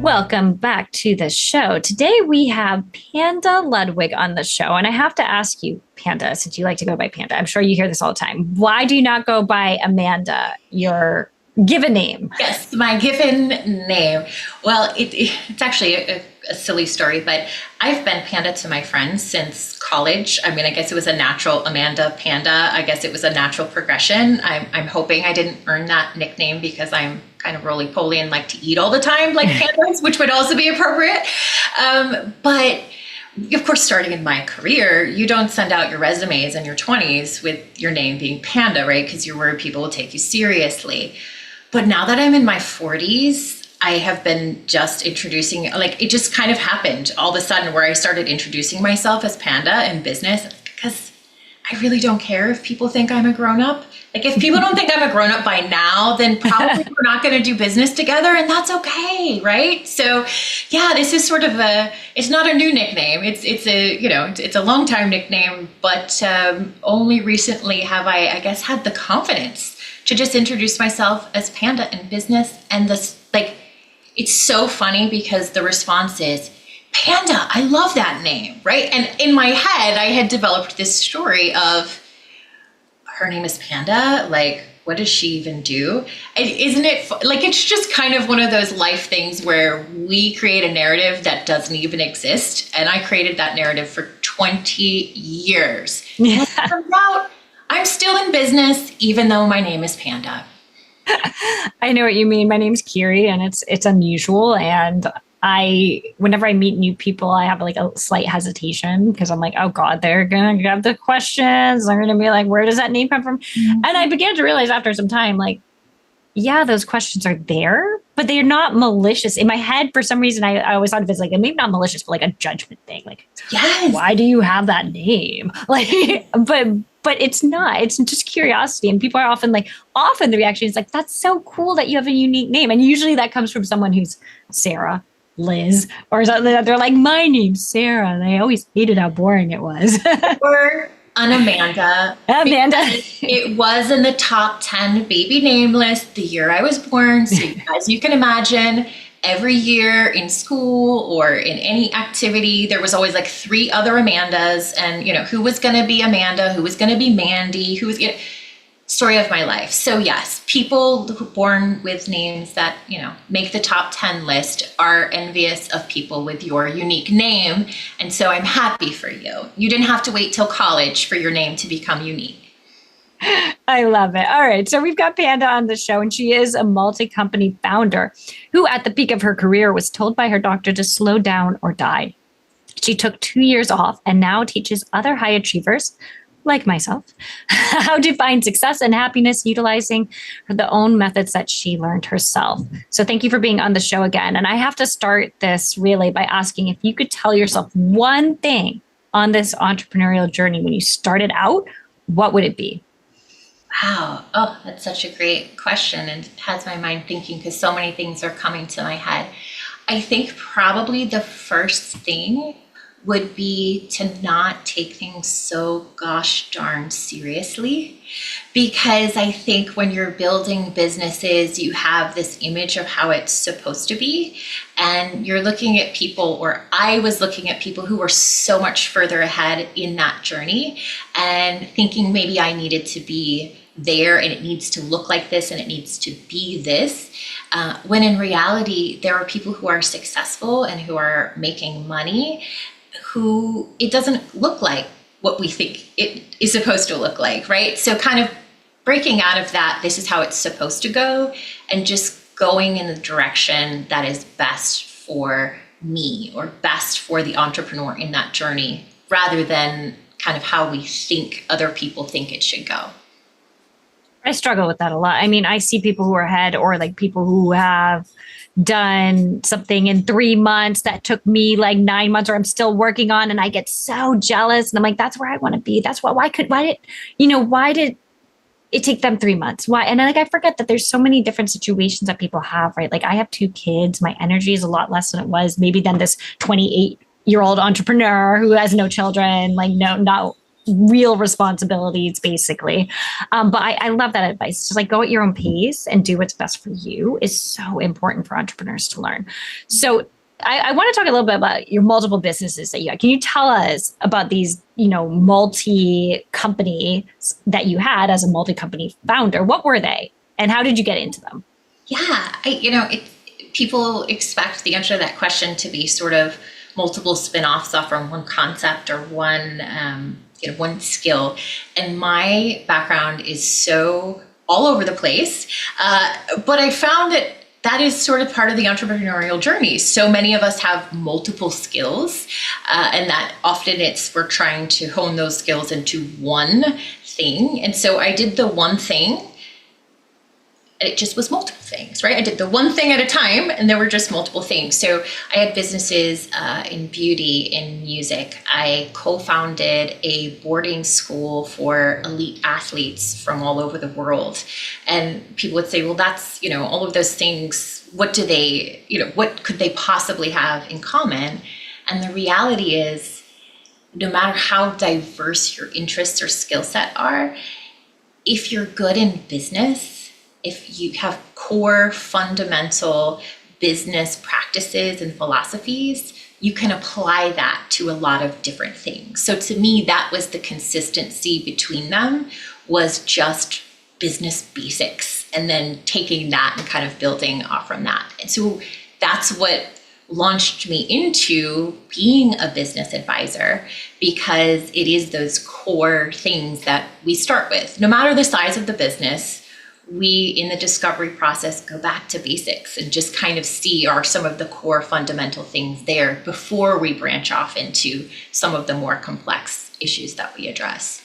Welcome back to the show. Today we have Panda Ludwig on the show. And I have to ask you, Panda, since you like to go by Panda, I'm sure you hear this all the time. Why do you not go by Amanda, your given name? Yes, my given name. Well, it's actually a silly story, but I've been Panda to my friends since college. I mean, I guess it was a natural Amanda Panda. I guess it was a natural progression. I'm hoping I didn't earn that nickname because I'm kind of roly-poly and like to eat all the time like pandas, which would also be appropriate. But of course, starting in my career, you don't send out your resumes in your 20s with your name being Panda, right? Because you're worried people will take you seriously. But now that I'm in my 40s, I have been just introducing, like it just kind of happened all of a sudden where I started introducing myself as Panda in business because I really don't care if people think I'm a grown-up. Like if people don't think I'm a grown-up by now, then probably we're not going to do business together, and that's okay, right? So yeah, this is sort of it's not a new nickname. It's a long time nickname, but only recently have I guess had the confidence to just introduce myself as Panda in business. And this, like, it's so funny because the response is, Panda, I love that name, right? And in my head, I had developed this story of, her name is Panda, like, what does she even do? And isn't it, like, it's just kind of one of those life things where we create a narrative that doesn't even exist. And I created that narrative for 20 years. Yeah. And it turns out I'm still in business, even though my name is Panda. I know what you mean. My name's Kiri, and it's unusual. And whenever I meet new people, I have like a slight hesitation because I'm like, oh God, they're going to grab the questions. They're going to be like, where does that name come from? Mm-hmm. And I began to realize after some time, like, yeah, those questions are there, but they're not malicious. In my head, for some reason, I always thought of it as like, maybe not malicious, but like a judgment thing. Like, yes, why do you have that name? Like, but it's not. It's just curiosity. And people are often the reaction is like, that's so cool that you have a unique name. And usually that comes from someone who's Sarah, Liz, or something. They're like, my name's Sarah. And I always hated how boring it was. Or an Amanda. Amanda. It was in the top 10 baby name list the year I was born. So as you can imagine, every year in school or in any activity, there was always like 3 other Amandas, and who was going to be Amanda, who was going to be Mandy, who was story of my life. So yes, people born with names that, make the top 10 list are envious of people with your unique name. And so I'm happy for you. You didn't have to wait till college for your name to become unique. I love it. All right. So we've got Panda on the show, and she is a multi-company founder who at the peak of her career was told by her doctor to slow down or die. She took 2 years off and now teaches other high achievers like myself, how to find success and happiness utilizing the own methods that she learned herself. So thank you for being on the show again. And I have to start this really by asking if you could tell yourself one thing on this entrepreneurial journey when you started out, what would it be? Wow. Oh, that's such a great question, and it has my mind thinking because so many things are coming to my head. I think probably the first thing would be to not take things so gosh darn seriously, because I think when you're building businesses, you have this image of how it's supposed to be, and you're looking at people, or I was looking at people who were so much further ahead in that journey and thinking maybe I needed to be there and it needs to look like this and it needs to be this, when in reality, there are people who are successful and who are making money who it doesn't look like what we think it is supposed to look like, right? So kind of breaking out of that, this is how it's supposed to go, and just going in the direction that is best for me or best for the entrepreneur in that journey, rather than kind of how we think other people think it should go. I struggle with that a lot. I mean, I see people who are ahead, or like people who have done something in 3 months that took me like 9 months, or I'm still working on, and I get so jealous. And I'm like, that's where I want to be. That's why did it take them 3 months? Why? And I forget that there's so many different situations that people have, right? Like I have 2 kids. My energy is a lot less than it was maybe than this 28-year-old entrepreneur who has no children, like not real responsibilities, basically. But I love that advice. Just like go at your own pace and do what's best for you is so important for entrepreneurs to learn. So I want to talk a little bit about your multiple businesses that you had. Can you tell us about these, multi companies that you had as a multi company founder? What were they and how did you get into them? Yeah, people expect the answer to that question to be sort of multiple spin-offs off from one concept or one skill. And my background is so all over the place. But I found that is sort of part of the entrepreneurial journey. So many of us have multiple skills, and that often we're trying to hone those skills into one thing. And so I did the one thing, and it just was multiple things, right? I did the one thing at a time, and there were just multiple things. So I had businesses in beauty, in music. I co-founded a boarding school for elite athletes from all over the world. And people would say, well, that's, all of those things, what could they possibly have in common? And the reality is, no matter how diverse your interests or skill set are, if you're good in business, if you have core fundamental business practices and philosophies, you can apply that to a lot of different things. So to me, that was the consistency between them, was just business basics and then taking that and kind of building off from that. And so that's what launched me into being a business advisor, because it is those core things that we start with. No matter the size of the business, we, in the discovery process, go back to basics and just kind of see are some of the core fundamental things there before we branch off into some of the more complex issues that we address.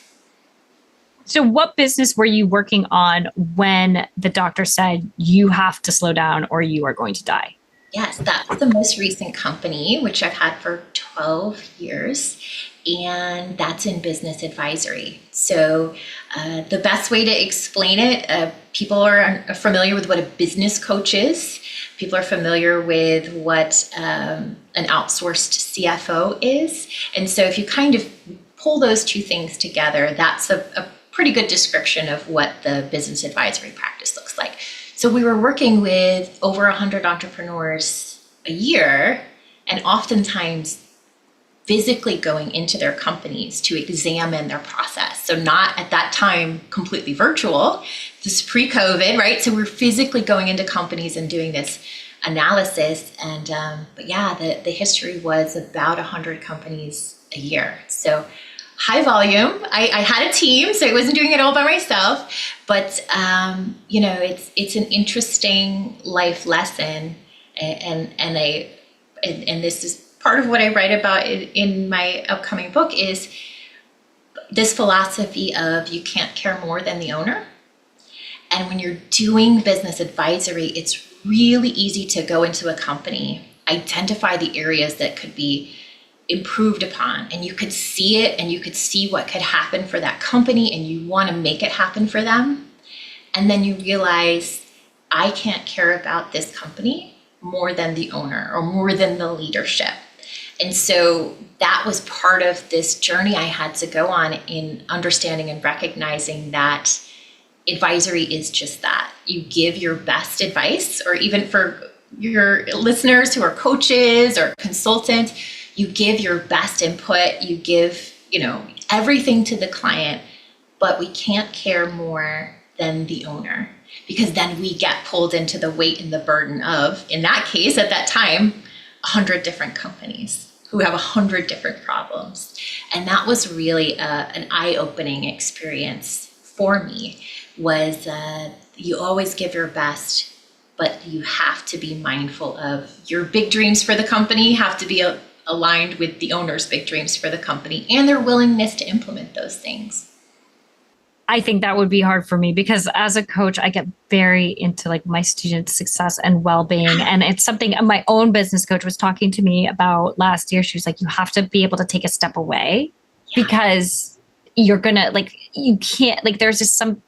So what business were you working on when the doctor said you have to slow down or you are going to die? Yes, that's the most recent company, which I've had for 12 years. And that's in business advisory. So the best way to explain it, people are familiar with what a business coach is. People are familiar with what an outsourced CFO is. And so if you kind of pull those two things together, that's a pretty good description of what the business advisory practice looks like. So we were working with over 100 entrepreneurs a year, and oftentimes physically going into their companies to examine their process. So not at that time completely virtual. This is pre-COVID, right? So we're physically going into companies and doing this analysis. And but yeah, the history was about 100 companies a year. So high volume. I had a team, so I wasn't doing it all by myself. But it's an interesting life lesson, and this is part of what I write about in my upcoming book, is this philosophy of you can't care more than the owner. And when you're doing business advisory, it's really easy to go into a company, identify the areas that could be improved upon, and you could see it and you could see what could happen for that company, and you want to make it happen for them. And then you realize, I can't care about this company more than the owner or more than the leadership. And so that was part of this journey I had to go on in understanding and recognizing that advisory is just that. You give your best advice, or even for your listeners who are coaches or consultants, you give your best input, you give, everything to the client, but we can't care more than the owner, because then we get pulled into the weight and the burden of, in that case, at that time, 100 different companies who have 100 different problems. And that was really an eye-opening experience for me, was you always give your best, but you have to be mindful of your big dreams for the company, have to be aligned with the owner's big dreams for the company and their willingness to implement those things. I think that would be hard for me, because as a coach, I get very into like my students' success and well-being. And it's something my own business coach was talking to me about last year. She was like, you have to be able to take a step away, because you're gonna, like, you can't, like, there's just some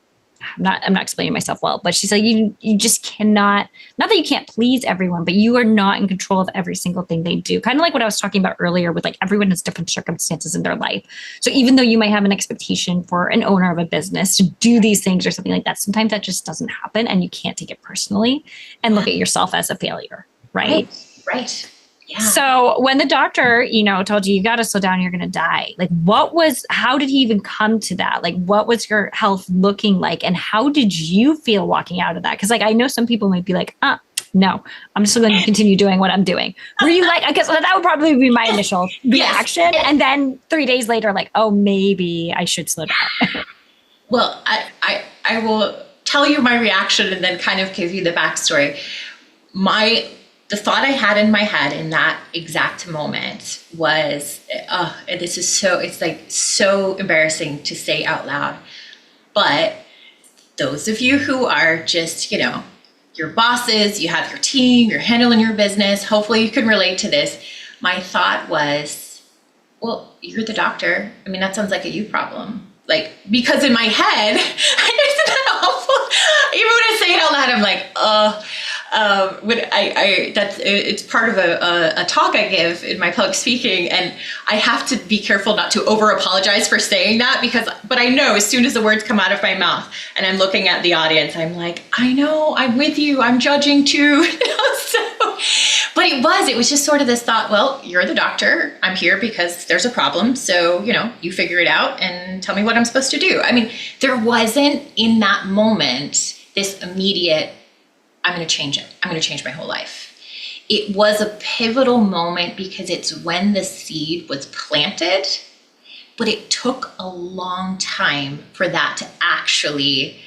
I'm not explaining myself well, but she's like, you just cannot, not that you can't please everyone, but you are not in control of every single thing they do. Kind of like what I was talking about earlier with like everyone has different circumstances in their life. So even though you might have an expectation for an owner of a business to do these things or something like that, sometimes that just doesn't happen and you can't take it personally and look at yourself as a failure. Right. Right. Yeah. So when the doctor, told you got to slow down, you're going to die. Like how did he even come to that? Like, what was your health looking like? And how did you feel walking out of that? Cause like, I know some people might be like, no, I'm just going to continue doing what I'm doing. Were you like, I guess that would probably be my initial reaction. Yes. And then 3 days later, like, oh, maybe I should slow down. Well, I will tell you my reaction and then kind of give you the backstory. The thought I had in my head in that exact moment was, it's like so embarrassing to say out loud. But those of you who are just, your bosses, you have your team, you're handling your business, hopefully you can relate to this. My thought was, well, you're the doctor. I mean, that sounds like a you problem. Like, because in my head, isn't that awful? Even when I say it out loud, I'm like, it's part of a talk I give in my public speaking, and I have to be careful not to over apologize for saying that but I know as soon as the words come out of my mouth and I'm looking at the audience, I'm like, I know, I'm with you, I'm judging too. But it was just sort of this thought, well, you're the doctor, I'm here because there's a problem. So, you figure it out and tell me what I'm supposed to do. I mean, there wasn't in that moment this immediate, I'm going to change it. I'm going to change my whole life. It was a pivotal moment because it's when the seed was planted, but it took a long time for that to actually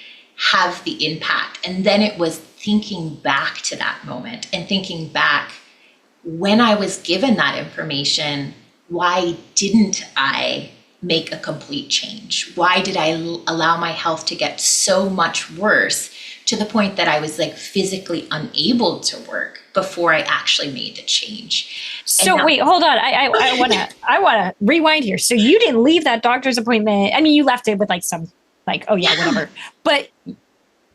have the impact. And then it was thinking back to that moment and thinking back when I was given that information, why didn't I make a complete change? Why did I allow my health to get so much worse to the point that I was like physically unable to work before I actually made the change? So wait, hold on. I want to rewind here. So you didn't leave that doctor's appointment. I mean, you left it with like some like, oh yeah, whatever. But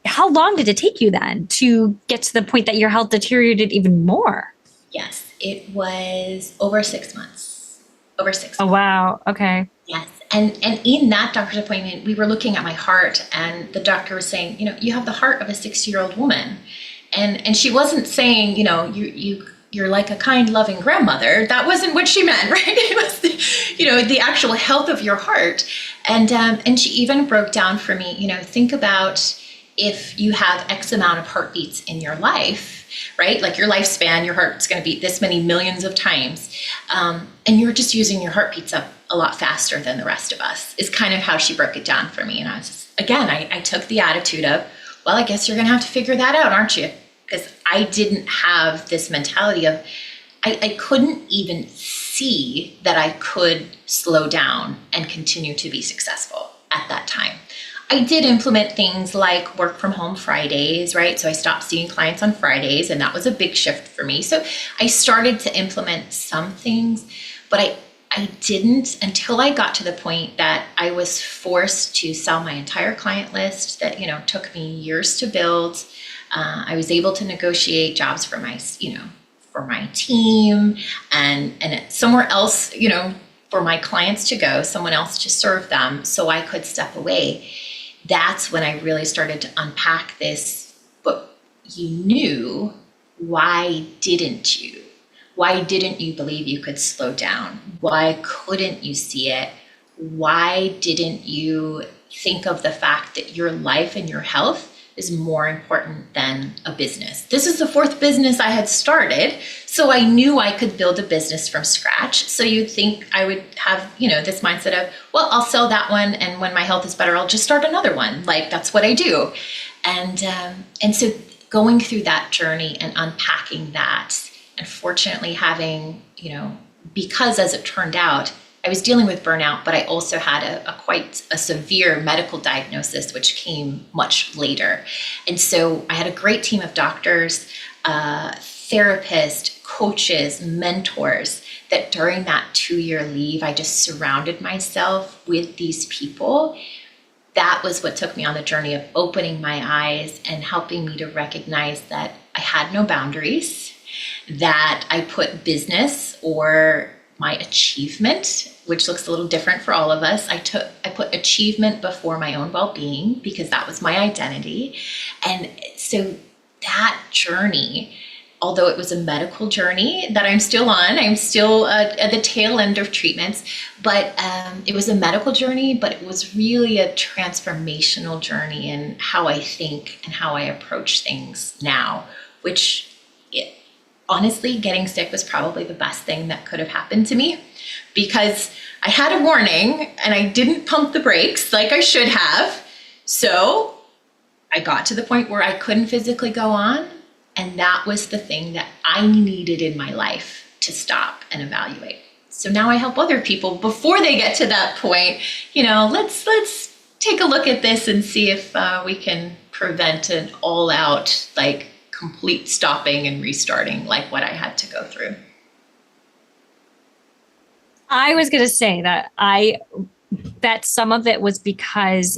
how long did it take you then to get to the point that your health deteriorated even more? Yes, it was over 6 months. Over 6 months. Oh, wow. Okay. Yes. And in that doctor's appointment, we were looking at my heart, and the doctor was saying, you have the heart of a 60-year-old woman. And she wasn't saying, you're like a kind, loving grandmother. That wasn't what she meant, right? It was, the actual health of your heart. And she even broke down for me, think about if you have X amount of heartbeats in your life, right? Like your lifespan, your heart's going to beat this many millions of times. And you're just using your heartbeats up a lot faster than the rest of us, is kind of how she broke it down for me. And I was just, again, I took the attitude of, well, I guess you're going to have to figure that out, aren't you? Because I didn't have this mentality of, I couldn't even see that I could slow down and continue to be successful at that time. I did implement things like work from home Fridays, right? So I stopped seeing clients on Fridays, and that was a big shift for me. So I started to implement some things, but I didn't until I got to the point that I was forced to sell my entire client list that, took me years to build. I was able to negotiate jobs for my team and somewhere else, for my clients to go, someone else to serve them so I could step away. That's when I really started to unpack this, but you knew, why didn't you? Why didn't you believe you could slow down? Why couldn't you see it? Why didn't you think of the fact that your life and your health is more important than a business? This is the 4th business I had started, so I knew I could build a business from scratch. So you'd think I would have, this mindset of, well, I'll sell that one, and when my health is better, I'll just start another one. Like, that's what I do. And so going through that journey and unpacking that, and fortunately having, because as it turned out, I was dealing with burnout, but I also had a quite a severe medical diagnosis, which came much later. And so I had a great team of doctors, therapists, coaches, mentors, that during that 2-year leave, I just surrounded myself with these people that was what took me on the journey of opening my eyes and helping me to recognize that I had no boundaries, that I put business or my achievement, which looks a little different for all of us. I put achievement before my own well-being because that was my identity. And so that journey, although it was a medical journey that I'm still on, I'm still at the tail end of treatments, but it was a medical journey, but it was really a transformational journey in how I think and how I approach things now, which honestly, getting sick was probably the best thing that could have happened to me, because I had a warning and I didn't pump the brakes like I should have. So I got to the point where I couldn't physically go on. And that was the thing that I needed in my life to stop and evaluate. So now I help other people before they get to that point. Let's take a look at this and see if we can prevent an all-out, complete stopping and restarting like what I had to go through. I was going to say that some of it was because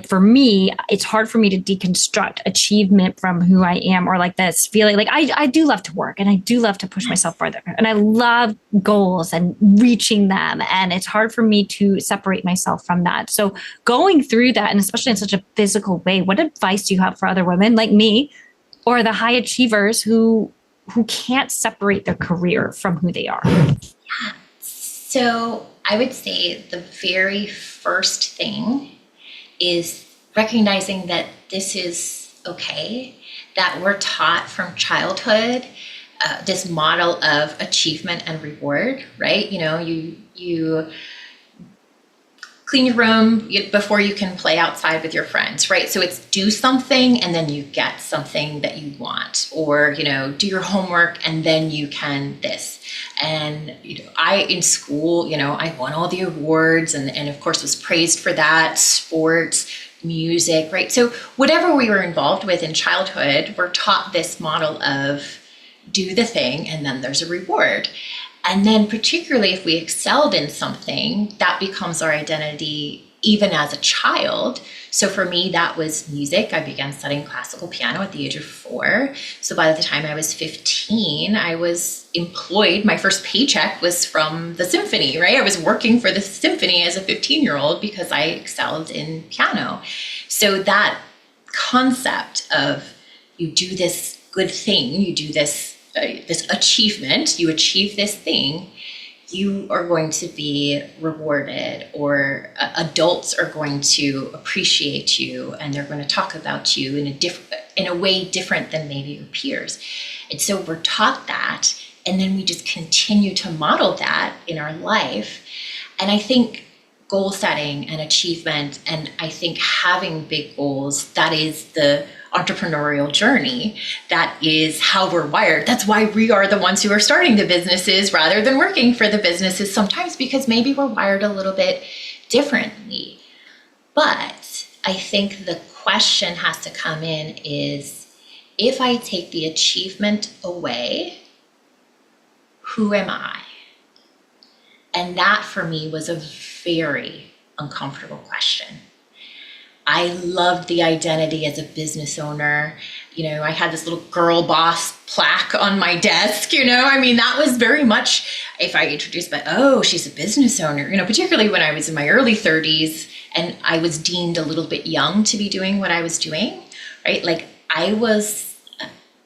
for me, it's hard for me to deconstruct achievement from who I am, or this feeling I do love to work and I do love to push myself further, and I love goals and reaching them. And it's hard for me to separate myself from that. So going through that, and especially in such a physical way, what advice do you have for other women like me, or the high achievers who can't separate their career from who they are? So I would say the very first thing is recognizing that this is okay, that we're taught from childhood this model of achievement and reward, right? You clean your room before you can play outside with your friends, right? So it's do something and then you get something that you want, or, do your homework and then you can this. And, in school, I won all the awards and of course was praised for that, sports, music, right? So whatever we were involved with in childhood, we're taught this model of do the thing and then there's a reward. And then particularly if we excelled in something, that becomes our identity even as a child. So for me, that was music. I began studying classical piano at the age of 4. So by the time I was 15, I was employed. My first paycheck was from the symphony, right? I was working for the symphony as a 15-year-old because I excelled in piano. So that concept of you do this good thing, you do this achievement, you achieve this thing, you are going to be rewarded, or adults are going to appreciate you and they're going to talk about you in a way different than maybe your peers. And so we're taught that, and then we just continue to model that in our life. And I think goal setting and achievement, and I think having big goals, that is the entrepreneurial journey. That is how we're wired. That's why we are the ones who are starting the businesses rather than working for the businesses sometimes, because maybe we're wired a little bit differently. But I think the question has to come in is, if I take the achievement away, who am I? And that for me was a very uncomfortable question. I loved the identity as a business owner. I had this little girl boss plaque on my desk, that was very much, if I introduced, she's a business owner, particularly when I was in my early 30s and I was deemed a little bit young to be doing what I was doing, right? I was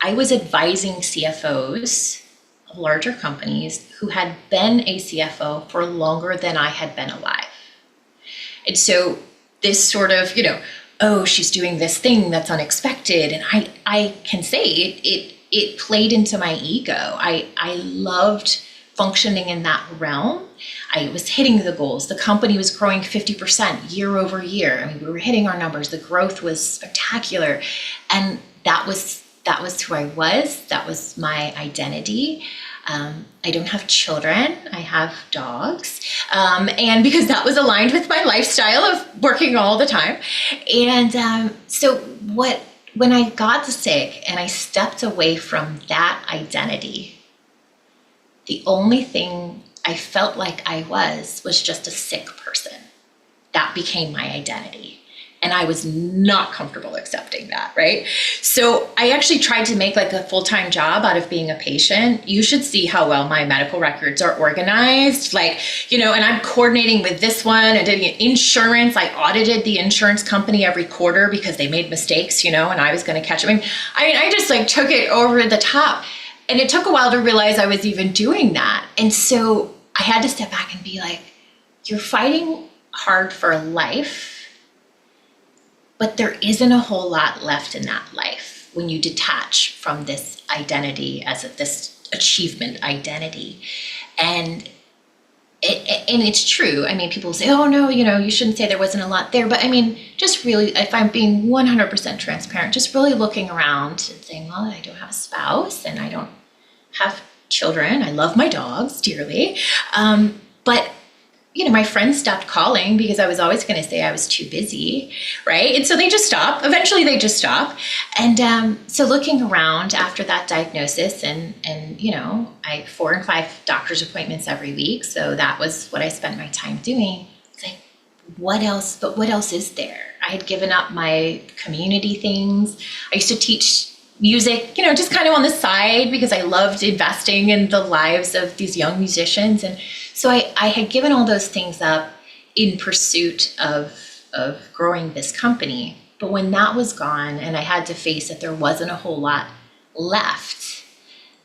advising CFOs of larger companies who had been a CFO for longer than I had been alive. And so this sort of, she's doing this thing that's unexpected. And I can say it played into my ego. I loved functioning in that realm. I was hitting the goals. The company was growing 50% year over year. We were hitting our numbers. The growth was spectacular. And that was who I was. That was my identity. I don't have children, I have dogs. And because that was aligned with my lifestyle of working all the time. And so when I got sick and I stepped away from that identity, the only thing I felt like I was just a sick person. that became my identity. And I was not comfortable accepting that, right? So I actually tried to make like a full-time job out of being a patient. You should see how well my medical records are organized. Like, and I'm coordinating with this one and doing insurance. I audited the insurance company every quarter because they made mistakes, and I was going to catch them. I just like took it over the top. And it took a while to realize I was even doing that. And so I had to step back and be like, you're fighting hard for life, but there isn't a whole lot left in that life when you detach from this identity as this achievement identity. And it's true. I mean, people say, oh no, you shouldn't say there wasn't a lot there. But I mean, just really, if I'm being 100% transparent, just really looking around and saying, well, I don't have a spouse and I don't have children. I love my dogs dearly. But my friends stopped calling because I was always going to say I was too busy, right? And so they just stop. Eventually they just stop. And so looking around after that diagnosis and I 4 and 5 doctor's appointments every week. So that was what I spent my time doing. It's like, what else? But what else is there? I had given up my community things. I used to teach music, just kind of on the side because I loved investing in the lives of these young musicians. And so I had given all those things up in pursuit of growing this company. But when that was gone and I had to face that there wasn't a whole lot left,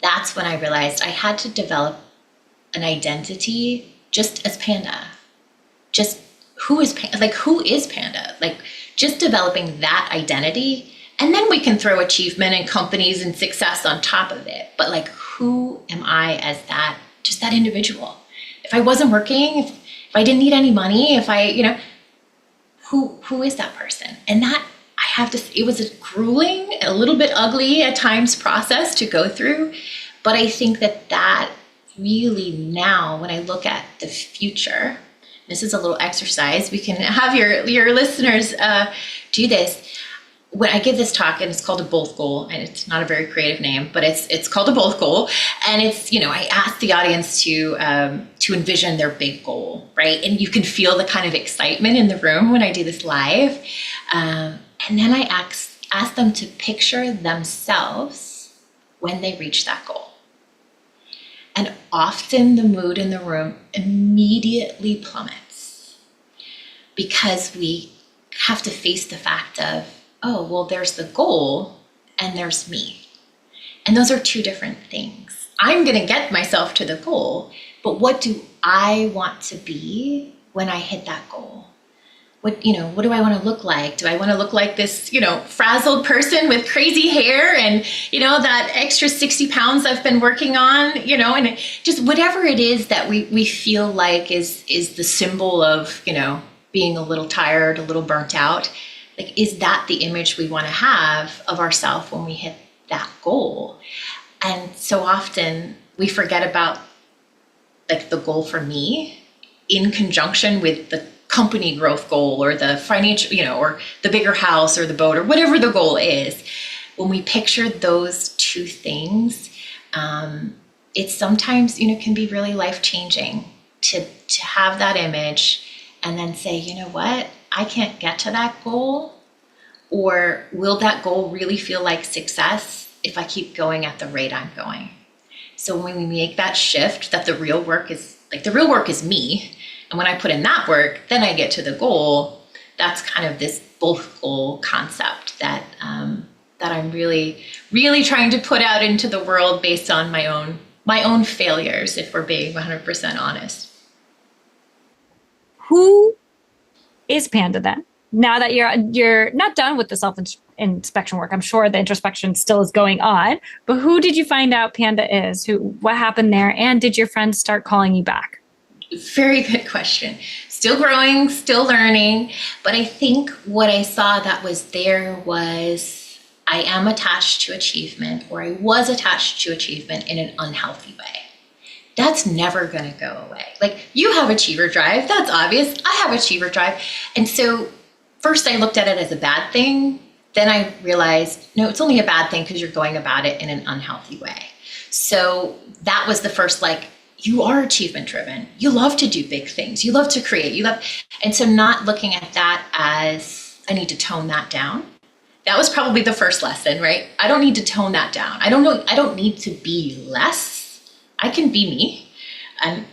that's when I realized I had to develop an identity just as Panda. Just who is Panda? Like just developing that identity. And then we can throw achievement and companies and success on top of it. But like, who am I as just that individual? If I wasn't working, if I didn't need any money, if I, who is that person? And that it was a grueling, a little bit ugly at times process to go through. But I think that really now, when I look at the future, this is a little exercise. We can have your listeners do this. When I give this talk, and it's called a both goal, and it's not a very creative name, but it's called a both goal. And it's, I ask the audience to envision their big goal, right? And you can feel the kind of excitement in the room when I do this live. And then I ask them to picture themselves when they reach that goal. And often the mood in the room immediately plummets because we have to face the fact of, oh, well, there's the goal and there's me. And those are two different things. I'm going to get myself to the goal, but what do I want to be when I hit that goal? What do I want to look like? Do I want to look like this, frazzled person with crazy hair and, that extra 60 pounds I've been working on, and just whatever it is that we feel like is the symbol of, being a little tired, a little burnt out. Like, is that the image we want to have of ourselves when we hit that goal? And so often we forget about like the goal for me in conjunction with the company growth goal or the financial, or the bigger house or the boat or whatever the goal is. When we picture those two things, it sometimes, can be really life-changing to have that image and then say, you know what? I can't get to that goal, or will that goal really feel like success if I keep going at the rate I'm going? So when we make that shift, that the real work is me, and when I put in that work, then I get to the goal. That's kind of this both goal concept that I'm really, really trying to put out into the world based on my own failures, if we're being 100% honest. Who is Panda then? Now that you're not done with the self-inspection work, I'm sure the introspection still is going on, but who did you find out Panda is? What happened there? And did your friends start calling you back? Very good question. Still growing, still learning. But I think what I saw that was there was I am attached to achievement, or I was attached to achievement in an unhealthy way. That's never going to go away. Like, you have achiever drive. That's obvious. I have achiever drive. And so first I looked at it as a bad thing. Then I realized, no, it's only a bad thing because you're going about it in an unhealthy way. So that was the first, you are achievement driven. You love to do big things. You love to create. And so not looking at that as I need to tone that down. That was probably the first lesson, right? I don't need to tone that down. I don't need to be less. I can be me. And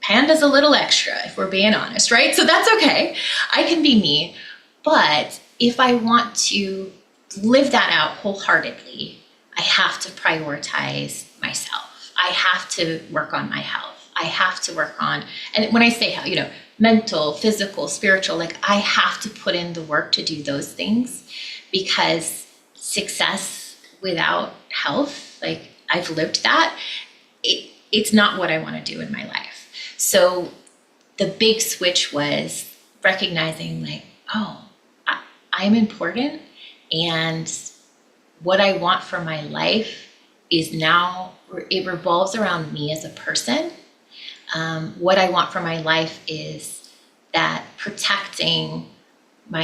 Panda's a little extra, if we're being honest, right? So that's okay. I can be me. But if I want to live that out wholeheartedly, I have to prioritize myself. I have to work on my health. I have to work on, and when I say health, mental, physical, spiritual, like I have to put in the work to do those things, because success without health, like I've lived that, it's not what I want to do in my life. So the big switch was recognizing like, oh, I'm important, and what I want for my life is now, it revolves around me as a person. What I want for my life is that protecting my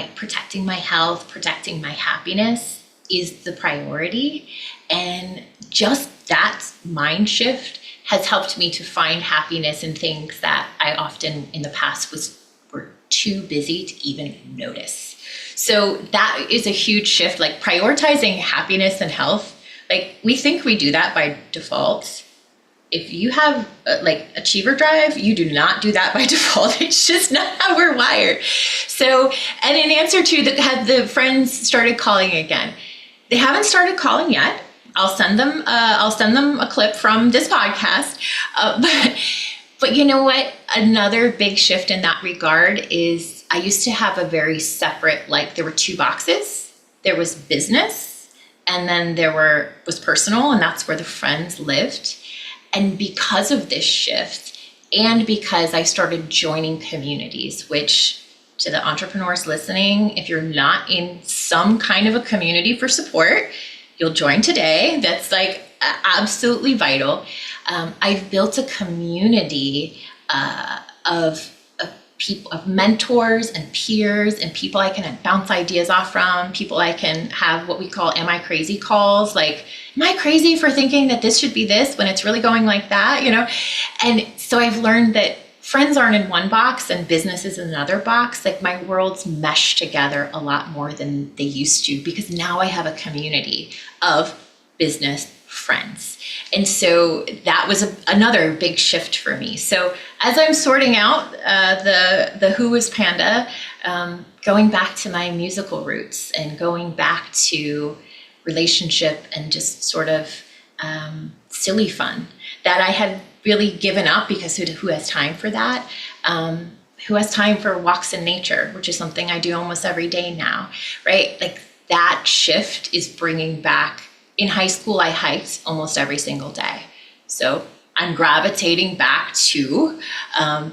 health, protecting my happiness is the priority. And just that mind shift has helped me to find happiness in things that I often in the past were too busy to even notice. So that is a huge shift, like prioritizing happiness and health. Like we think we do that by default. If you have like achiever drive, you do not do that by default. It's just not how we're wired. So, and in answer to that, have the friends started calling again? They haven't started calling yet. I'll send them a clip from this podcast. But you know what? Another big shift in that regard is I used to have a very separate, like there were two boxes. There was business, and then there was personal, and that's where the friends lived. And because of this shift, and because I started joining communities, which to the entrepreneurs listening, if you're not in some kind of a community for support, you'll join today. That's like absolutely vital. I've built a community of people, of mentors and peers and people I can bounce ideas off from, people I can have what we call am I crazy calls, like, am I crazy for thinking that this should be this when it's really going like that, And so I've learned that friends aren't in one box and business is in another box. Like my worlds mesh together a lot more than they used to, because now I have a community of business friends. And so that was another big shift for me. So as I'm sorting out the who is Panda, going back to my musical roots and going back to relationship and just sort of silly fun that I had really given up, because who has time for that? Who has time for walks in nature, which is something I do almost every day now, right? Like that shift is bringing back. In high school, I hiked almost every single day. So I'm gravitating back to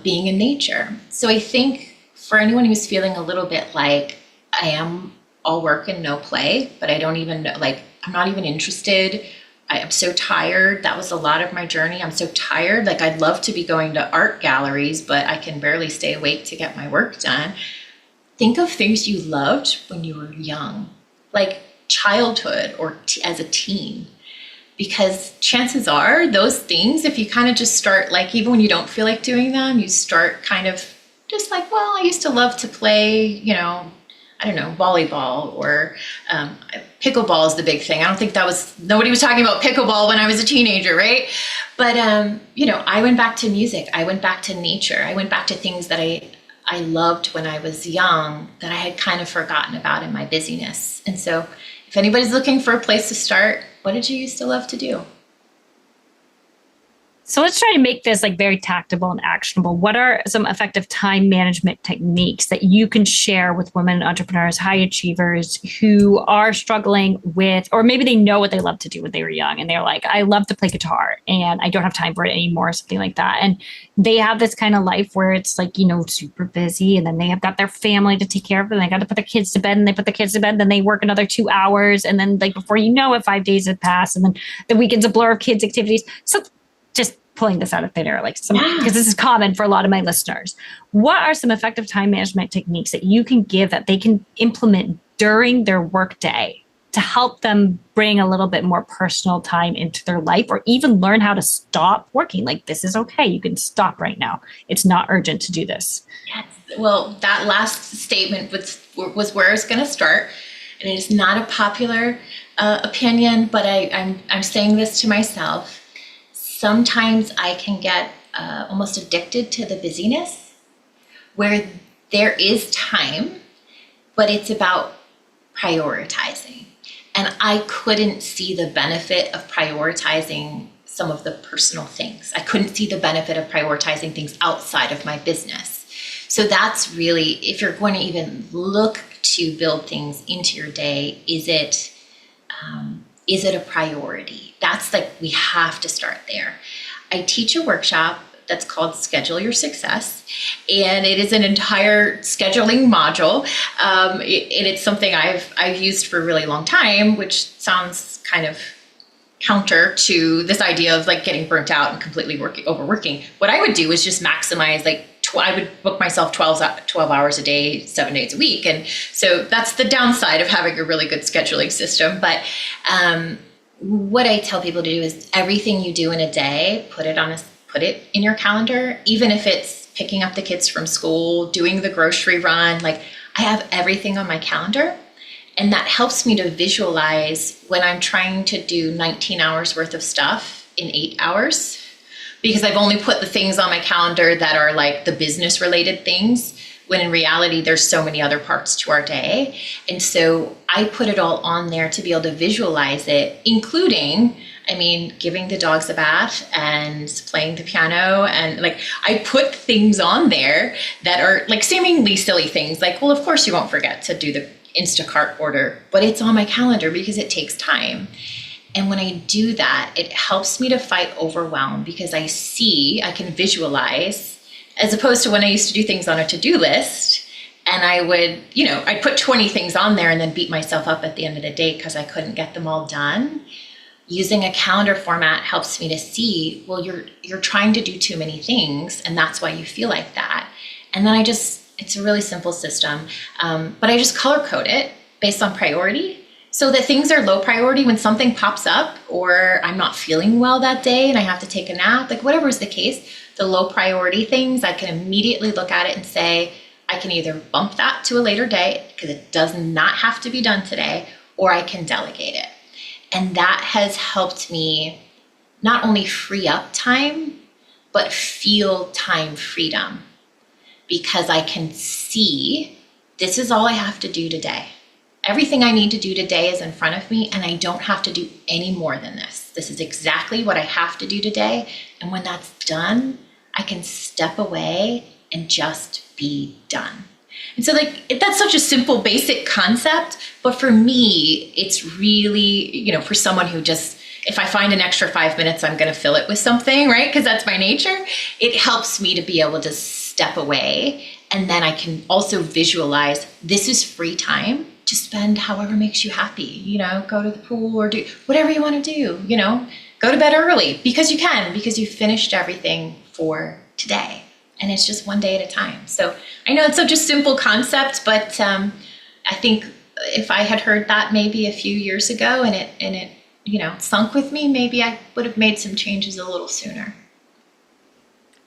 being in nature. So I think for anyone who's feeling a little bit like I am all work and no play, but I don't even know, like I'm not even interested. I am so tired. That was a lot of my journey. I'm so tired. Like I'd love to be going to art galleries, but I can barely stay awake to get my work done. Think of things you loved when you were young, like childhood or as a teen, because chances are those things, if you kind of just start, like even when you don't feel like doing them, you start kind of just like, well, I used to love to play, I don't know, volleyball or pickleball is the big thing. I don't think nobody was talking about pickleball when I was a teenager, right? But, I went back to music. I went back to nature. I went back to things that I loved when I was young that I had kind of forgotten about in my busyness. And so if anybody's looking for a place to start, what did you used to love to do? So let's try to make this like very tactable and actionable. What are some effective time management techniques that you can share with women entrepreneurs, high achievers who are struggling with, or maybe they know what they love to do when they were young and they're like, I love to play guitar and I don't have time for it anymore, something like that. And they have this kind of life where it's like, super busy, and then they have got their family to take care of, and they got to put their kids to bed, and they put the kids to bed, then they work another 2 hours. And then like before you know it, 5 days have passed, and then the weekend's a blur of kids' activities. So just pulling this out of thin air, because this is common for a lot of my listeners. What are some effective time management techniques that you can give that they can implement during their work day to help them bring a little bit more personal time into their life, or even learn how to stop working. Like, this is okay. You can stop right now. It's not urgent to do this. Yes. Well, that last statement was where I was going to start. And it is not a popular opinion, but I'm saying this to myself. Sometimes I can get almost addicted to the busyness, where there is time, but it's about prioritizing. And I couldn't see the benefit of prioritizing some of the personal things. I couldn't see the benefit of prioritizing things outside of my business. So that's really, if you're going to even look to build things into your day, is it a priority? That's like, we have to start there. I teach a workshop that's called Schedule Your Success, and it is an entire scheduling module. And it's something I've used for a really long time, which sounds kind of counter to this idea of like getting burnt out and completely overworking. What I would do is just maximize, like, I would book myself 12 hours a day, 7 days a week. And so that's the downside of having a really good scheduling system. But what I tell people to do is everything you do in a day, put it in your calendar, even if it's picking up the kids from school, doing the grocery run. Like, I have everything on my calendar, and that helps me to visualize when I'm trying to do 19 hours worth of stuff in 8 hours, because I've only put the things on my calendar that are like the business related things, when in reality, there's so many other parts to our day. And so I put it all on there to be able to visualize it, including, giving the dogs a bath and playing the piano. And like, I put things on there that are like seemingly silly things. Like, well, of course you won't forget to do the Instacart order, but it's on my calendar because it takes time. And when I do that, it helps me to fight overwhelm, because I can visualize, as opposed to when I used to do things on a to-do list. And I would, I'd put 20 things on there and then beat myself up at the end of the day because I couldn't get them all done. Using a calendar format helps me to see, well, you're trying to do too many things, and that's why you feel like that. And then it's a really simple system, but I just color code it based on priority, so that things are low priority when something pops up, or I'm not feeling well that day and I have to take a nap, like whatever is the case, the low priority things, I can immediately look at it and say, I can either bump that to a later day because it does not have to be done today, or I can delegate it. And that has helped me not only free up time, but feel time freedom, because I can see this is all I have to do today. Everything I need to do today is in front of me, and I don't have to do any more than this. This is exactly what I have to do today. And when that's done, I can step away and just be done. And so that's such a simple, basic concept. But for me, it's really, for someone who just, if I find an extra 5 minutes, I'm going to fill it with something, right? Because that's my nature. It helps me to be able to step away. And then I can also visualize, this is free time to spend however makes you happy, go to the pool or do whatever you want to do, go to bed early because you can, because you finished everything for today. And it's just one day at a time. So I know it's such a simple concept, but I think if I had heard that maybe a few years ago and it sunk with me, maybe I would have made some changes a little sooner.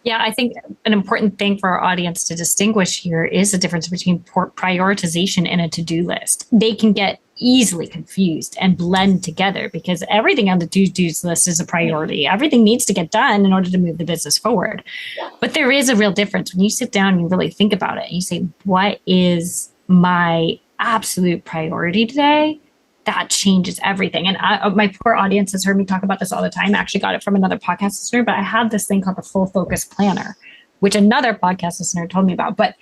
Yeah, I think an important thing for our audience to distinguish here is the difference between prioritization and a to-do list. They can get easily confused and blend together because everything on the to-do list is a priority. Everything needs to get done in order to move the business forward. Yeah. But there is a real difference when you sit down and you really think about it and you say, what is my absolute priority today? That changes everything. And my poor audience has heard me talk about this all the time. I actually got it from another podcast listener, but I have this thing called the Full Focus Planner, which another podcast listener told me about. But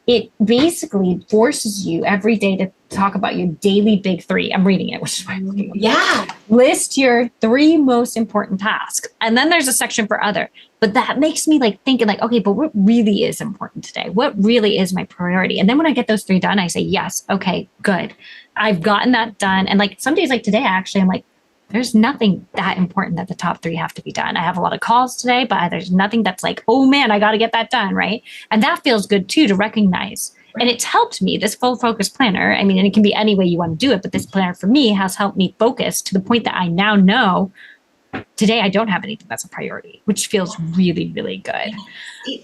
it basically forces you every day to talk about your daily big three. I'm reading it, which is why I'm reading it. Yeah. List your 3 most important tasks. And then there's a section for other. But that makes me thinking okay, but what really is important today? What really is my priority? And then when I get those 3 done, I say, yes, okay, good. I've gotten that done. And some days like today, actually, I'm there's nothing that important that the top 3 have to be done. I have a lot of calls today, but there's nothing that's oh man, I got to get that done, right? And that feels good too, to recognize And it's helped me, this full focus planner. I mean, and it can be any way you want to do it, but this planner for me has helped me focus to the point that I now know today I don't have anything that's a priority, which feels really, really good.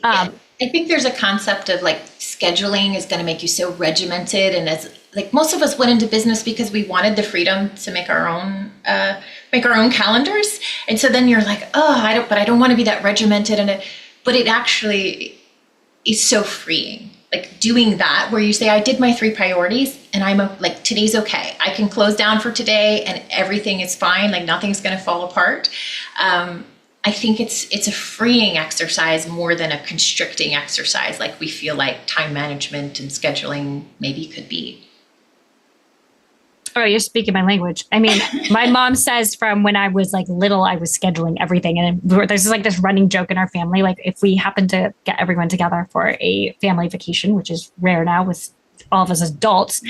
I think there's a concept of like scheduling is going to make you so regimented, and as like most of us went into business because we wanted the freedom to make our own calendars, and so then you're like, oh, I don't want to be that regimented, but it actually is so freeing. Like doing that, where you say, I did my 3 priorities, and like today's okay. I can close down for today, and everything is fine. Like nothing's going to fall apart. I think it's a freeing exercise more than a constricting exercise, like we feel like time management and scheduling maybe could be. Oh, you're speaking my language. I mean, my mom says from when I was like little, I was scheduling everything. And there's like this running joke in our family. Like if we happen to get everyone together for a family vacation, which is rare now with all of us as adults,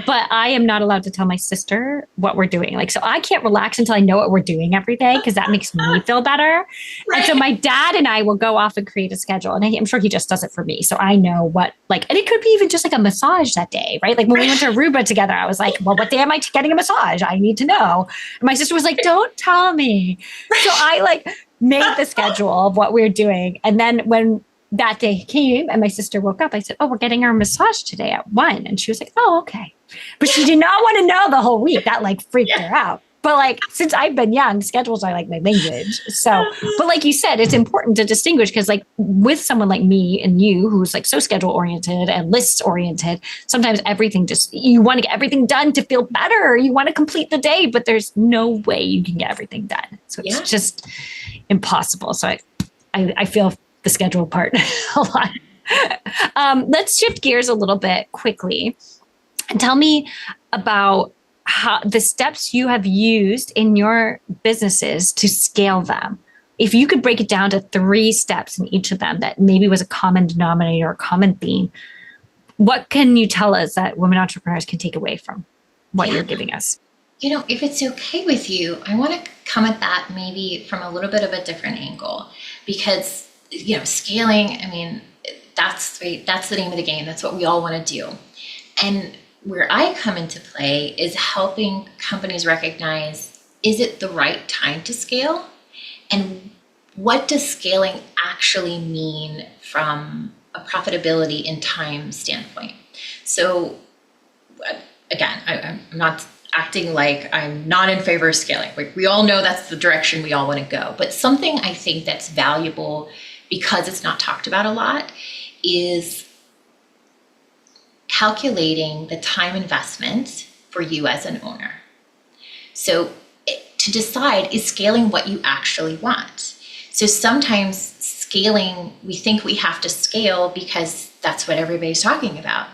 but I am not allowed to tell my sister what we're doing. Like, so I can't relax until I know what we're doing every day, because that makes me feel better. Right. And so my dad and I will go off and create a schedule, and I'm sure he just does it for me. So I know what, like, and it could be even just like a massage that day, right? Like when we went to Aruba together, I was like, well, what day am I getting a massage? I need to know. And my sister was like, don't tell me. So I like made the schedule of what we're doing. And then when that day came and my sister woke up, I said, oh, we're getting our massage today at 1. And she was like, oh, okay. But she did not want to know the whole week. That like freaked her out. But like, since I've been young, schedules are like my language. So, but like you said, it's important to distinguish, because like with someone like me and you, who's like so schedule oriented and lists oriented, sometimes everything you want to get everything done to feel better. You want to complete the day, but there's no way you can get everything done. So it's just impossible. So I feel the schedule part a lot. Let's shift gears a little bit quickly and tell me about how the steps you have used in your businesses to scale them. If you could break it down to 3 steps in each of them that maybe was a common denominator or common theme, what can you tell us that women entrepreneurs can take away from what you're giving us? You know, if it's okay with you, I want to come at that maybe from a little bit of a different angle, because scaling, I mean, that's the name of the game. That's what we all want to do. And where I come into play is helping companies recognize, is it the right time to scale? And what does scaling actually mean from a profitability and time standpoint? So again, I'm not acting like I'm not in favor of scaling. We all know that's the direction we all want to go. But something I think that's valuable, because it's not talked about a lot, is calculating the time investment for you as an owner. So to decide, is scaling what you actually want? So sometimes scaling, we think we have to scale because that's what everybody's talking about.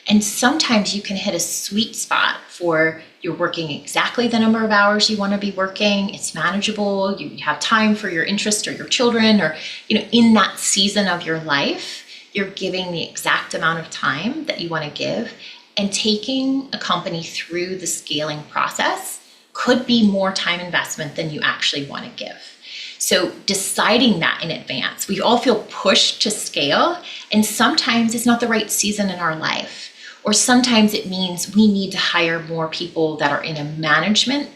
And sometimes you can hit a sweet spot for you're working exactly the number of hours you want to be working. It's manageable. You have time for your interest or your children, or, in that season of your life, you're giving the exact amount of time that you want to give. And taking a company through the scaling process could be more time investment than you actually want to give. So deciding that in advance, we all feel pushed to scale, and sometimes it's not the right season in our life. Or sometimes it means we need to hire more people that are in a management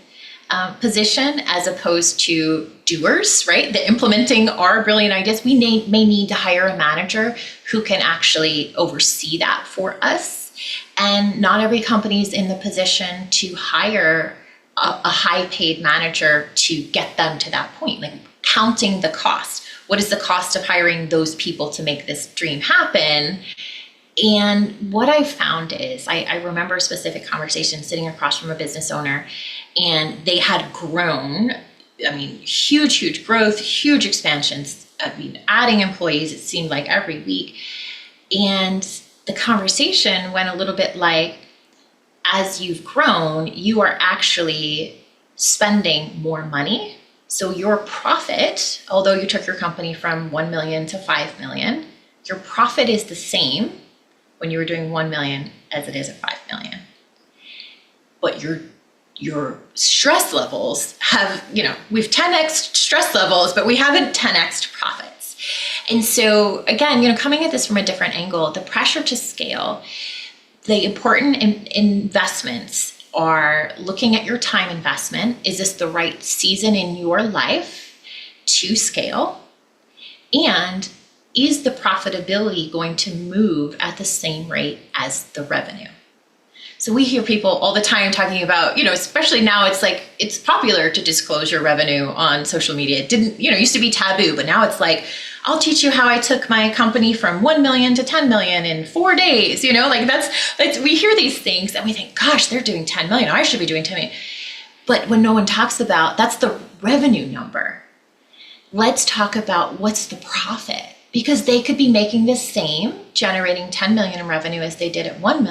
position as opposed to doers, right? The implementing our brilliant ideas. We may need to hire a manager who can actually oversee that for us. And not every company is in the position to hire a high-paid manager to get them to that point. Like counting the cost. What is the cost of hiring those people to make this dream happen? And what I found is, I remember a specific conversation sitting across from a business owner, and they had grown, huge growth, huge expansions, adding employees, it seemed like every week. And the conversation went a little bit like, as you've grown, you are actually spending more money. So your profit, although you took your company from 1 million to 5 million, your profit is the same when you were doing 1 million as it is at 5 million. But your stress levels have, we've 10x stress levels, but we haven't 10x profits. And so again, coming at this from a different angle, the pressure to scale, the important investments are looking at your time investment. Is this the right season in your life to scale? And is the profitability going to move at the same rate as the revenue? So we hear people all the time talking about, especially now it's popular to disclose your revenue on social media. It didn't, used to be taboo, but now it's like, I'll teach you how I took my company from 1 million to 10 million in 4 days. That's we hear these things and we think, gosh, they're doing 10 million. I should be doing 10 million. But when no one talks about, that's the revenue number. Let's talk about what's the profit, because they could be making the same, generating 10 million in revenue as they did at 1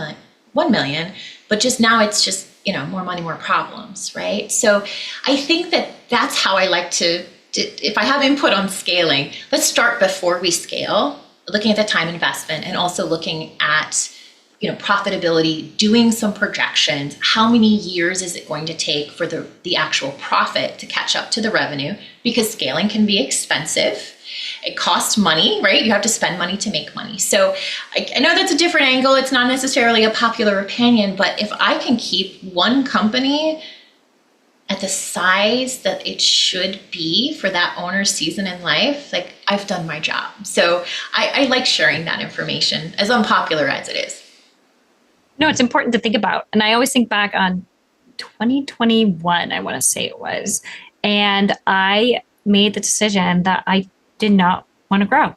million, but just now it's just, more money, more problems, right? So I think that's how I like to, if I have input on scaling, let's start before we scale, looking at the time investment and also looking at, profitability, doing some projections. How many years is it going to take for the actual profit to catch up to the revenue? Because scaling can be expensive. It costs money, right? You have to spend money to make money. So I know that's a different angle. It's not necessarily a popular opinion, but if I can keep one company at the size that it should be for that owner's season in life, I've done my job. So I like sharing that information, as unpopular as it is. No, it's important to think about. And I always think back on 2021, I want to say it was. And I made the decision that I did not want to grow.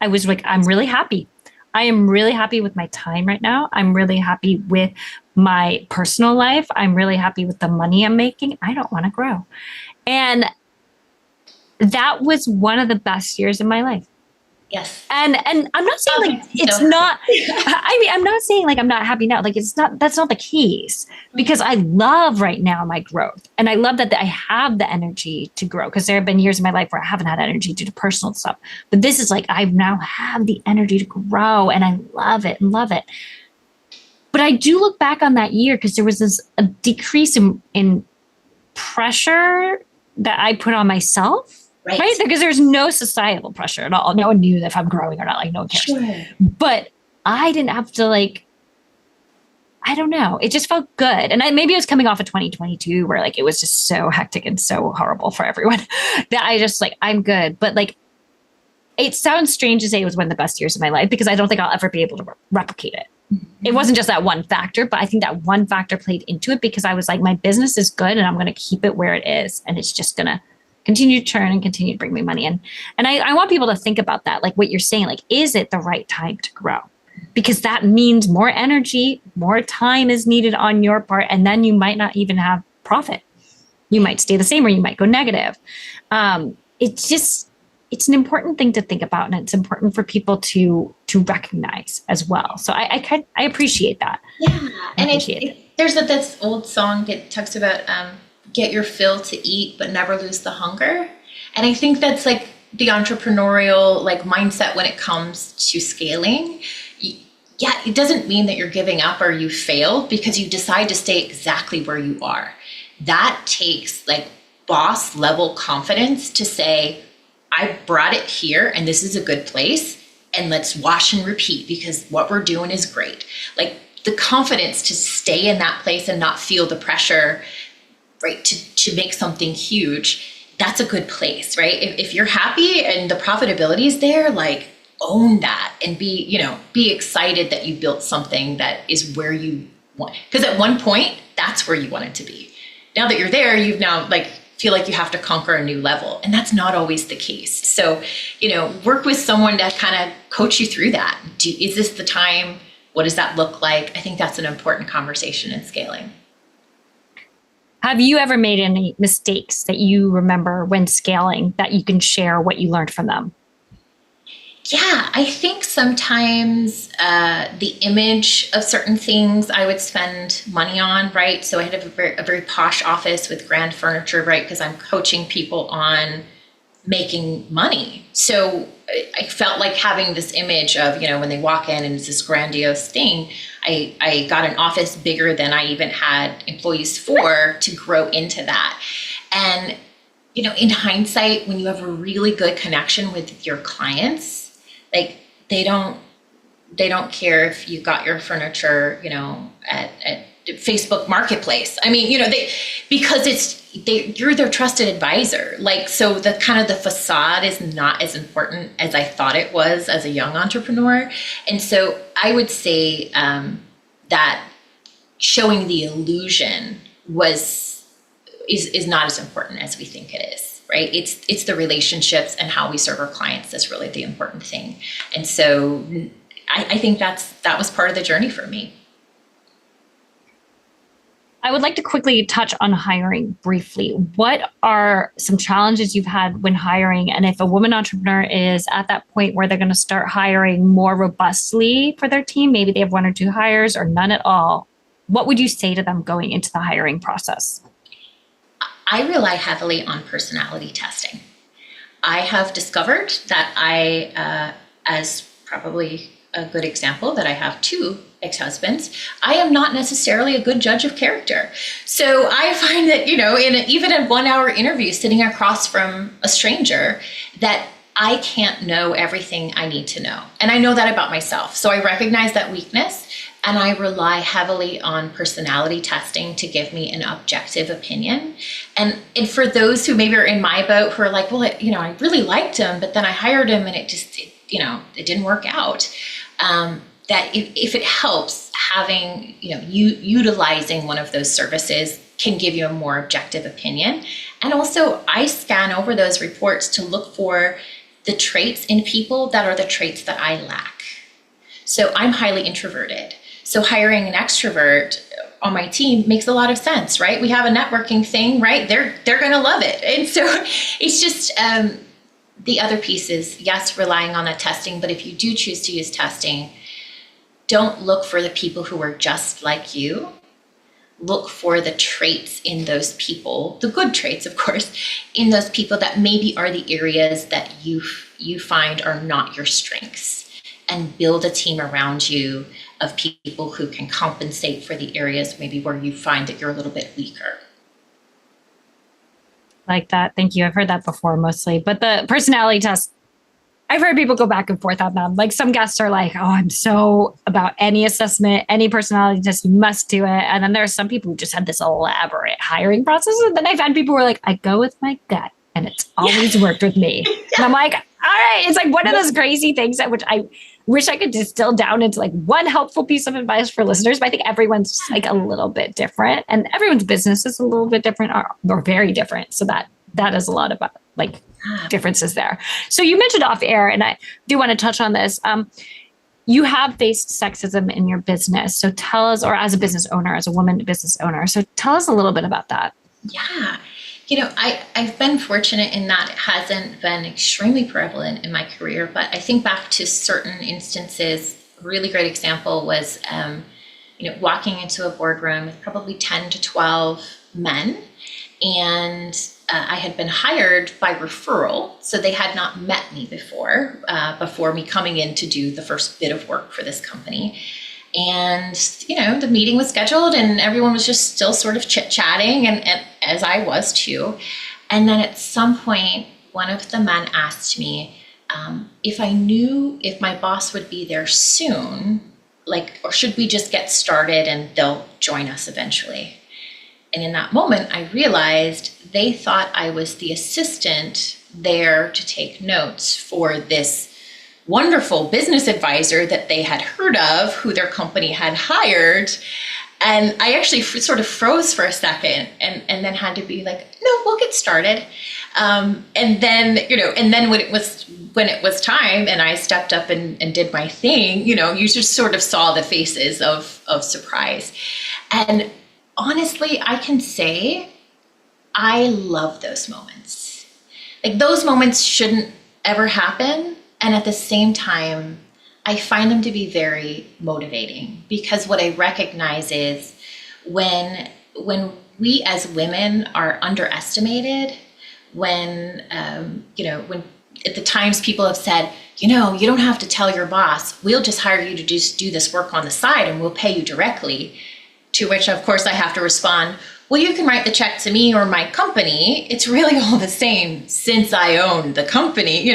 I was like, I'm really happy. I am really happy with my time right now. I'm really happy with my personal life. I'm really happy with the money I'm making. I don't want to grow. And that was one of the best years of my life. Yes. And I'm not saying it's not, I'm not saying I'm not happy now. That's not the case, because I love right now my growth. And I love that I have the energy to grow, because there have been years in my life where I haven't had energy due to personal stuff. But this is I now have the energy to grow, and I love it and love it. But I do look back on that year because there was a decrease in pressure that I put on myself. Right? Because there's no societal pressure at all. No one knew if I'm growing or not. No one cares. Sure. But I didn't have to I don't know. It just felt good. And maybe it was coming off of 2022 where it was just so hectic and so horrible for everyone that I just I'm good. But it sounds strange to say it was one of the best years of my life, because I don't think I'll ever be able to replicate it. Mm-hmm. It wasn't just that one factor, but I think that one factor played into it, because I was my business is good and I'm going to keep it where it is. And it's just going to continue to churn and continue to bring me money in. And I want people to think about that. What you're saying, is it the right time to grow? Because that means more energy, more time is needed on your part. And then you might not even have profit. You might stay the same, or you might go negative. It's an important thing to think about. And it's important for people to recognize as well. So I appreciate that. Yeah. And there's this old song that talks about, get your fill to eat, but never lose the hunger. And I think that's the entrepreneurial mindset when it comes to scaling. Yeah, it doesn't mean that you're giving up or you failed, because you decide to stay exactly where you are. That takes boss level confidence to say, I brought it here and this is a good place, and let's wash and repeat, because what we're doing is great. The confidence to stay in that place and not feel the pressure, right, to make something huge, that's a good place, right? If you're happy and the profitability is there, own that and be excited that you built something that is where you want. Because at one point, that's where you wanted to be. Now that you're there, you've now feel you have to conquer a new level, and that's not always the case. So, work with someone to kind of coach you through that. Is this the time? What does that look like? I think that's an important conversation in scaling. Have you ever made any mistakes that you remember when scaling that you can share what you learned from them? Yeah, I think sometimes the image of certain things I would spend money on, right? So I had a very posh office with grand furniture, right? Because I'm coaching people on making money. So I felt like having this image of, when they walk in and it's this grandiose thing, I got an office bigger than I even had employees for to grow into that. And, in hindsight, when you have a really good connection with your clients, like they don't care if you got your furniture, at Facebook Marketplace. I mean, because you're their trusted advisor. Like, so the kind of the facade is not as important as I thought it was as a young entrepreneur. And so I would say that showing the illusion is not as important as we think it is, right? It's the relationships and how we serve our clients that's really the important thing. And so I think that was part of the journey for me. I would like to quickly touch on hiring briefly. What are some challenges you've had when hiring? And if a woman entrepreneur is at that point where they're going to start hiring more robustly for their team, maybe they have 1 or 2 hires or none at all, what would you say to them going into the hiring process? I rely heavily on personality testing. I have discovered that as probably a good example, that I have 2 ex-husbands, I am not necessarily a good judge of character. So I find that, even in 1-hour interview sitting across from a stranger, that I can't know everything I need to know. And I know that about myself. So I recognize that weakness, and I rely heavily on personality testing to give me an objective opinion. And for those who maybe are in my boat, who are like, well, I really liked him, but then I hired him and it didn't work out. That if it helps, having, utilizing one of those services can give you a more objective opinion. And also I scan over those reports to look for the traits in people that are the traits that I lack. So I'm highly introverted. So hiring an extrovert on my team makes a lot of sense, right? We have a networking thing, right? They're going to love it. And so it's just, the other piece is, yes, relying on that testing, but if you do choose to use testing, don't look for the people who are just like you. Look for the traits in those people, the good traits, of course, in those people that maybe are the areas that you find are not your strengths, and build a team around you of people who can compensate for the areas maybe where you find that you're a little bit weaker. Like that. Thank you. I've heard that before mostly, but the personality test, I've heard people go back and forth on them. Like some guests are like, oh, I'm so about any assessment, any personality test, you must do it. And then there are some people who just have this elaborate hiring process. And then I've had people who are like, I go with my gut and it's always worked with me. Yeah. And I'm like, all right, it's like one of those crazy things that which I wish I could distill down into like one helpful piece of advice for listeners. But I think everyone's like a little bit different, and everyone's business is a little bit different or very different. So that is a lot about like differences there. So you mentioned off air, and I do want to touch on this. You have faced sexism in your business. So tell us, or as a business owner, as a woman business owner. So tell us a little bit about that. Yeah. I've been fortunate in that it hasn't been extremely prevalent in my career, but I think back to certain instances. A really great example was, walking into a boardroom with probably 10 to 12 men, and I had been hired by referral, so they had not met me before me coming in to do the first bit of work for this company. And, the meeting was scheduled and everyone was just still sort of chit-chatting, and as I was too. And then at some point, one of the men asked me if I knew if my boss would be there soon, or should we just get started and they'll join us eventually. And in that moment, I realized they thought I was the assistant there to take notes for this wonderful business advisor that they had heard of, who their company had hired. And I actually sort of froze for a second and then had to be like, no, we'll get started. And then when it was time and I stepped up and did my thing, you just sort of saw the faces of surprise. And honestly, I can say I love those moments. Like, those moments shouldn't ever happen. And at the same time, I find them to be very motivating, because what I recognize is when we as women are underestimated, when at the times people have said, you don't have to tell your boss, we'll just hire you to just do this work on the side and we'll pay you directly. To which, of course, I have to respond, well, you can write the check to me or my company. It's really all the same since I own the company.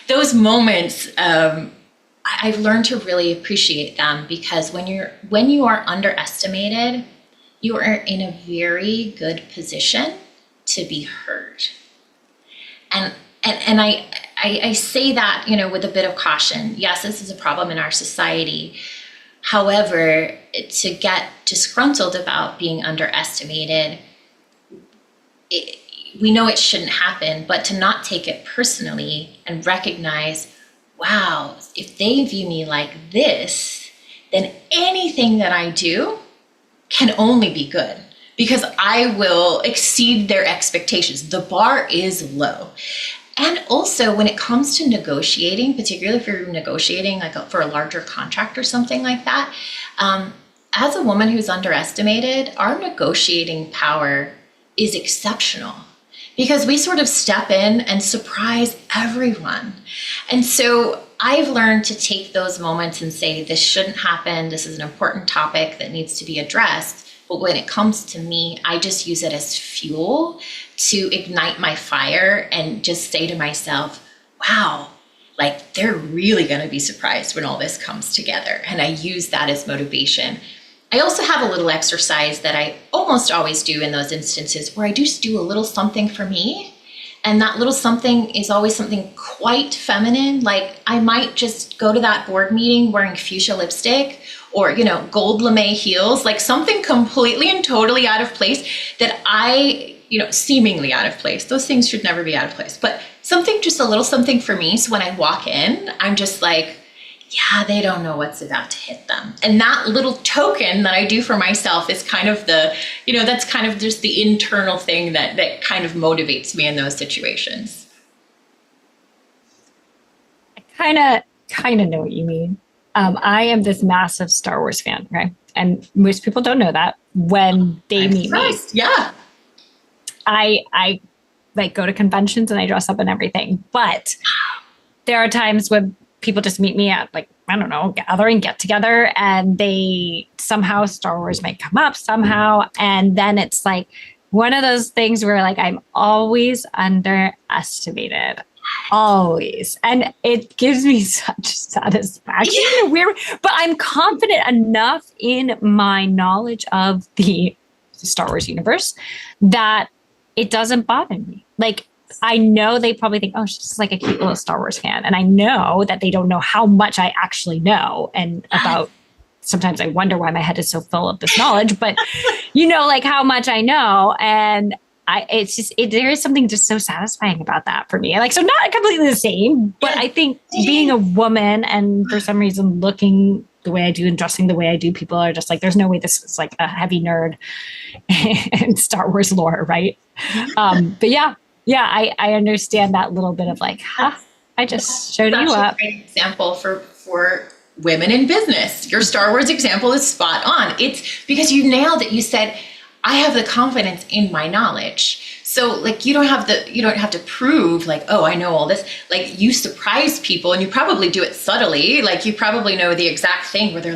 Those moments, I've learned to really appreciate them, because when you are underestimated, you are in a very good position to be heard. And I say that, with a bit of caution. Yes, this is a problem in our society. However, to get disgruntled about being underestimated, we know it shouldn't happen, but to not take it personally and recognize, wow, if they view me like this, then anything that I do can only be good, because I will exceed their expectations. The bar is low. And also when it comes to negotiating, particularly if you're negotiating for a larger contract or something like that, as a woman who's underestimated, our negotiating power is exceptional, because we sort of step in and surprise everyone. And so I've learned to take those moments and say, this shouldn't happen. This is an important topic that needs to be addressed. But when it comes to me, I just use it as fuel to ignite my fire and just say to myself, wow, they're really going to be surprised when all this comes together. And I use that as motivation. I also have a little exercise that I almost always do in those instances where I just do a little something for me. And that little something is always something quite feminine. I might just go to that board meeting wearing fuchsia lipstick or, gold lame heels, something completely and totally out of place that seemingly out of place. Those things should never be out of place, but something, just a little something for me. So when I walk in, I'm just yeah, they don't know what's about to hit them. And that little token that I do for myself is kind of that's kind of just the internal thing that kind of motivates me in those situations. I kind of know what you mean. I am this massive Star Wars fan, okay? And most people don't know that when they meet me. Yeah. I go to conventions and I dress up and everything. But there are times when people just meet me at I don't know, gathering, get together, and they somehow Star Wars might come up somehow. And then it's one of those things where I'm always underestimated. Always. And it gives me such satisfaction in a weird way. But I'm confident enough in my knowledge of the Star Wars universe that it doesn't bother me. I know they probably think, oh, she's just a cute little Star Wars fan. And I know that they don't know how much I actually know. And sometimes I wonder why my head is so full of this knowledge, but how much I know. And there is something just so satisfying about that for me. So not completely the same, but I think being a woman and for some reason looking the way I do and dressing the way I do, people are just there's no way this is a heavy nerd and Star Wars lore, right? But yeah, I understand that little bit of I just showed you up. A great example for women in business. Your Star Wars example is spot on. It's because you nailed it. You said, I have the confidence in my knowledge. So you don't have to prove oh, I know all this. You surprise people, and you probably do it subtly. You probably know the exact thing where they're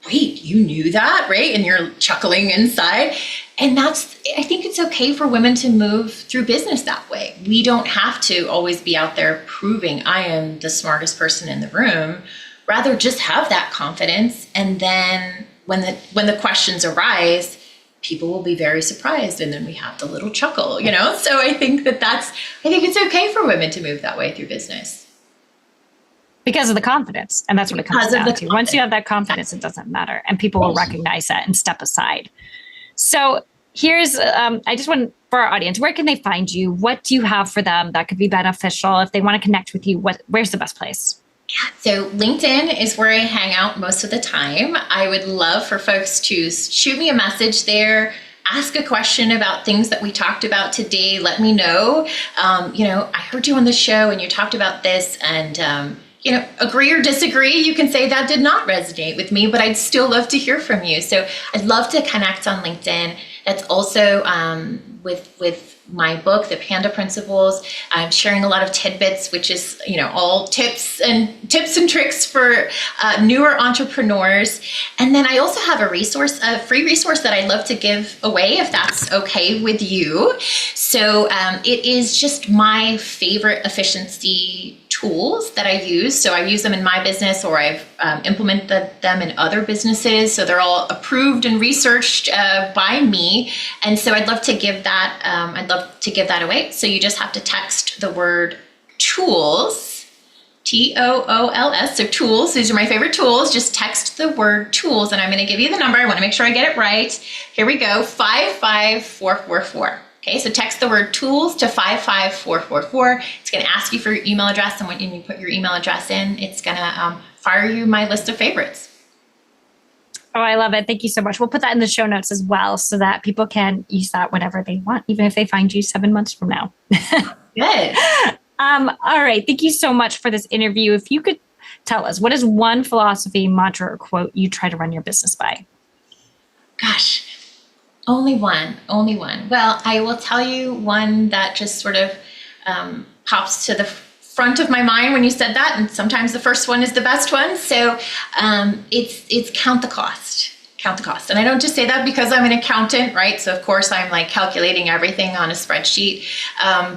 wait, you knew that, right? And you're chuckling inside. And I think it's okay for women to move through business that way. We don't have to always be out there proving I am the smartest person in the room. Rather, just have that confidence. And then when the questions arise, people will be very surprised. And then we have the little chuckle, So I think I think it's okay for women to move that way through business. Because of the confidence. And that's what it comes down to. Once you have that confidence, it doesn't matter. And people will recognize that and step aside. So here's, I just want for our audience, where can they find you? What do you have for them that could be beneficial? If they want to connect with you, where's the best place? Yeah, so LinkedIn is where I hang out most of the time. I would love for folks to shoot me a message there, ask a question about things that we talked about today. Let me know. I heard you on the show and you talked about this, and agree or disagree. You can say that did not resonate with me, but I'd still love to hear from you. So I'd love to connect on LinkedIn. That's also with my book, The Panda Principles. I'm sharing a lot of tidbits, which is, all tips and tricks for newer entrepreneurs. And then I also have a free resource that I'd love to give away if that's okay with you. So it is just my favorite efficiency tools that I use. So I use them in my business, or I've implemented them in other businesses. So they're all approved and researched by me. And so I'd love to give that. Away. So you just have to text the word tools, TOOLS. So tools. These are my favorite tools. Just text the word tools, and I'm going to give you the number. I want to make sure I get it right. Here we go. 55444. Okay, so text the word tools to 55444. It's going to ask you for your email address, and when you put your email address in, it's going to fire you my list of favorites. Oh, I love it. Thank you so much. We'll put that in the show notes as well so that people can use that whenever they want, even if they find you 7 months from now. Good. All right. Thank you so much for this interview. If you could tell us, what is one philosophy, mantra, or quote you try to run your business by? Gosh. Only one. Well, I will tell you one that just sort of pops to the front of my mind when you said that, and sometimes the first one is the best one. So it's count the cost. And I don't just say that because I'm an accountant, right? So of course I'm like calculating everything on a spreadsheet,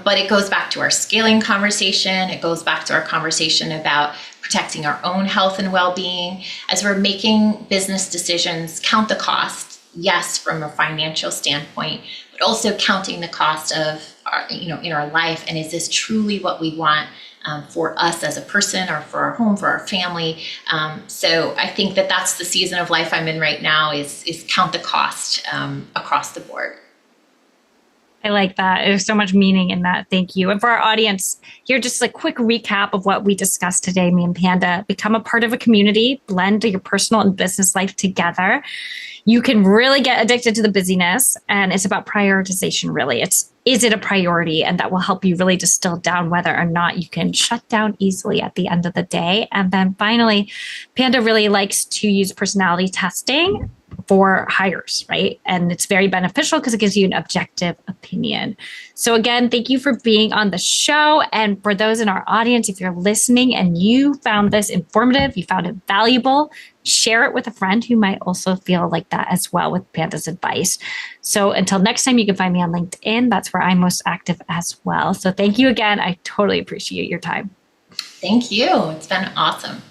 but it goes back to our scaling conversation. It goes back to our conversation about protecting our own health and well-being. As we're making business decisions, count the cost. Yes, from a financial standpoint, but also counting the cost of our, in our life. And is this truly what we want for us as a person, or for our home, for our family? So I think that that's the season of life I'm in right now, is count the cost across the board. I like that. There's so much meaning in that. Thank you. And for our audience, here, just a quick recap of what we discussed today, me and Panda. Become a part of a community, blend your personal and business life together. You can really get addicted to the busyness, and it's about prioritization, really. Is it a priority? And that will help you really distill down whether or not you can shut down easily at the end of the day. And then finally, Panda really likes to use personality testing for hires, right? And it's very beneficial because it gives you an objective opinion. So again, thank you for being on the show. And for those in our audience, if you're listening and you found this informative, you found it valuable, share it with a friend who might also feel like that as well with Panda's advice. So until next time, you can find me on LinkedIn. That's where I'm most active as well. So thank you again. I totally appreciate your time. Thank you. It's been awesome.